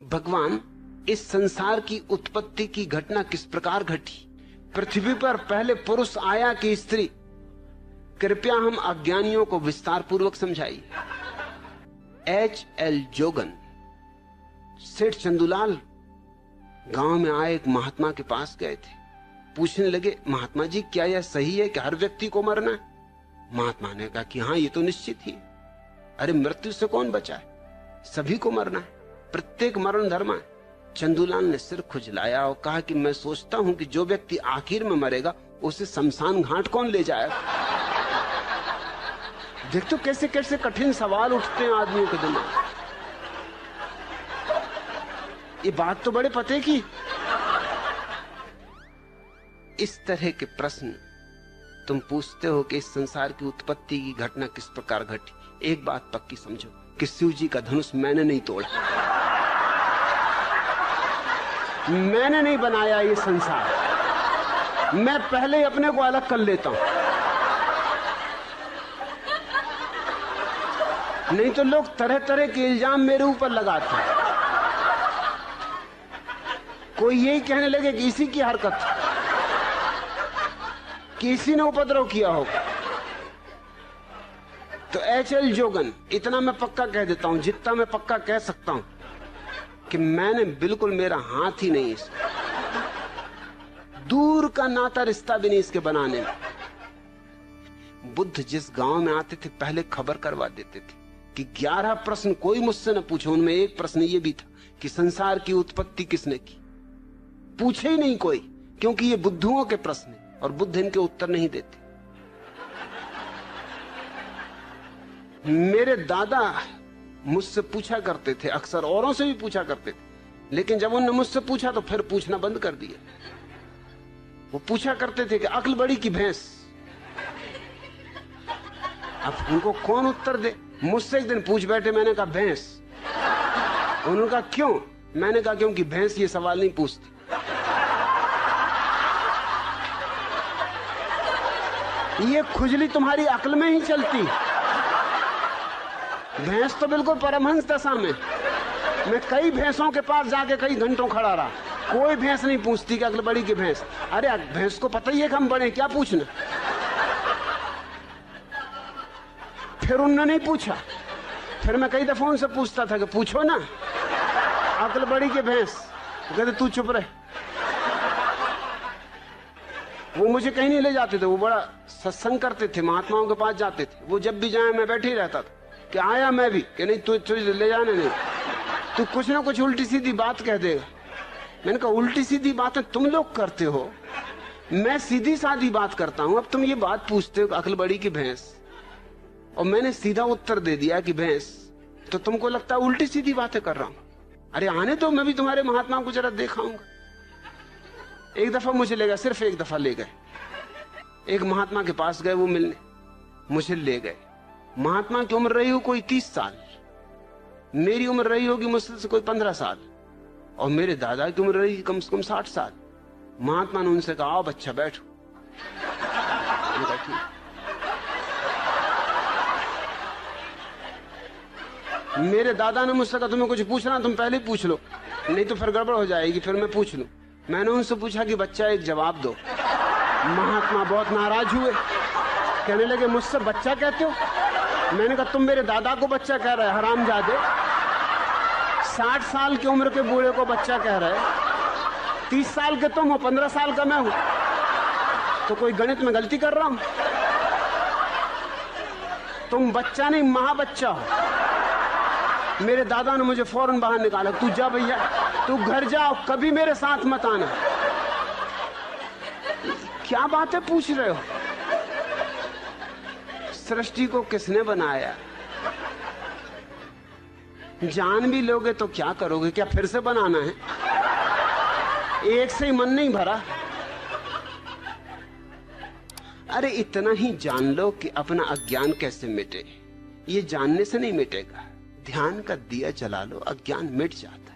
भगवान, इस संसार की उत्पत्ति की घटना किस प्रकार घटी? पृथ्वी पर पहले पुरुष आया कि स्त्री? कृपया हम अज्ञानियों को विस्तार पूर्वक समझाइए। H.L. जोगन, सेठ चंदूलाल गांव में आए एक महात्मा के पास गए थे। पूछने लगे, महात्मा जी क्या यह सही है कि हर व्यक्ति को मरना है? महात्मा ने कहा कि हाँ, ये तो निश्चित ही है। अरे मृत्यु से कौन बचा है? सभी को मरना है, प्रत्येक मरण धर्म है। चंदूलाल ने सिर खुजलाया और कहा कि मैं सोचता हूं कि जो व्यक्ति आखिर में मरेगा उसे शमशान घाट कौन ले जाएगा? देख तो कैसे कैसे कठिन सवाल उठते हैं आदमियों के दिमाग। ये बात तो बड़े पते की। इस तरह के प्रश्न तुम पूछते हो कि इस संसार की उत्पत्ति की घटना किस प्रकार घटी। एक बात पक्की समझो कि शिव जी का धनुष मैंने नहीं तोड़ा, मैंने नहीं बनाया ये संसार। मैं पहले ही अपने को अलग कर लेता हूं, नहीं तो लोग तरह तरह के इल्जाम मेरे ऊपर लगाते हैं। कोई यही कहने लगे कि इसी की हरकत, कि इसी ने उपद्रव किया होगा। तो H.L. जोगन, इतना मैं पक्का कह देता हूं, जितना मैं पक्का कह सकता हूं कि मैंने बिल्कुल, मेरा हाथ ही नहीं इसमें, दूर का नाता रिश्ता भी नहीं इसके बनाने में। बुद्ध जिस गांव में आते थे पहले खबर करवा देते थे कि 11 प्रश्न कोई मुझसे न पूछे। उनमें एक प्रश्न ये भी था कि संसार की उत्पत्ति किसने की? पूछे ही नहीं कोई, क्योंकि ये बुद्धुओं के प्रश्न हैं और बुद्ध इनके उत्तर नहीं देते। मेरे दादा मुझसे पूछा करते थे, अक्सर औरों से भी पूछा करते थे, लेकिन जब उन्होंने मुझसे पूछा तो फिर पूछना बंद कर दिया। वो पूछा करते थे कि अक्ल बड़ी की भैंस। अब उनको कौन उत्तर दे? मुझसे एक दिन पूछ बैठे, मैंने कहा भैंस। उन्होंने कहा क्यों? मैंने कहा क्योंकि भैंस ये सवाल नहीं पूछती। ये खुजली तुम्हारी अक्ल में ही चलती। भैंस तो बिल्कुल परमहंस दशा में। मैं कई भैंसों के पास जाके कई घंटों खड़ा रहा, कोई भैंस नहीं पूछती कि अक्ल बड़ी की भैंस। अरे भैंस को पता ही है कि हम बड़े, क्या पूछना? फिर उन्होंने नहीं पूछा। फिर मैं कई दफा उनसे पूछता था कि पूछो ना, अक्ल बड़ी की भैंस। कहते तू चुप रहे। वो मुझे कहीं नहीं ले जाते थे, वो बड़ा सत्संग करते थे, महात्माओं के पास जाते थे। वो जब भी जाए मैं बैठे ही रहता था कि आया मैं भी, कि नहीं तू ले जाने नहीं, तू कुछ ना कुछ उल्टी सीधी बात कह देगा। मैंने कहा उल्टी सीधी बातें तुम लोग करते हो, मैं सीधी सादी बात करता हूं। अब तुम ये बात पूछते हो अक्ल बड़ी की भैंस, और मैंने सीधा उत्तर दे दिया कि भैंस, तो तुमको लगता है उल्टी सीधी बातें कर रहा हूं। अरे आने तो, मैं भी तुम्हारे महात्मा को जरा दिखाऊंगा। एक दफा मुझे ले गए, सिर्फ एक दफा ले गए। एक महात्मा के पास गए वो मिलने, मुझे ले गए। महात्मा की उम्र रही हो कोई 30 साल, मेरी उम्र रही होगी मुश्किल से कोई 15 साल, और मेरे दादा की उम्र रही कम से कम 60 साल। महात्मा ने उनसे कहा आओ बच्चा बैठो। मेरे दादा ने मुझसे कहा तुम्हें कुछ पूछना तुम पहले ही पूछ लो, नहीं तो फिर गड़बड़ हो जाएगी, फिर मैं पूछ लूं। मैंने उनसे पूछा कि बच्चा एक जवाब दो। महात्मा बहुत नाराज हुए, कहने लगे मुझसे बच्चा कहते हो? मैंने कहा तुम मेरे दादा को बच्चा कह रहे हरामजादे, 60 साल की उम्र के बूढ़े को बच्चा कह रहे, 30 साल के तुम हो, 15 साल का मैं हूं, तो कोई गणित में गलती कर रहा हूं? तुम बच्चा नहीं महाबच्चा हो। मेरे दादा ने मुझे फौरन बाहर निकाला, तू जा भैया, तू घर जाओ, कभी मेरे साथ मत आना। क्या बातें पूछ रहे हो? सृष्टि को किसने बनाया? जान भी लोगे तो क्या करोगे? क्या फिर से बनाना है? एक से ही मन नहीं भरा। अरे इतना ही जान लो कि अपना अज्ञान कैसे मिटे। ये जानने से नहीं मिटेगा, ध्यान का दिया जला लो, अज्ञान मिट जाता।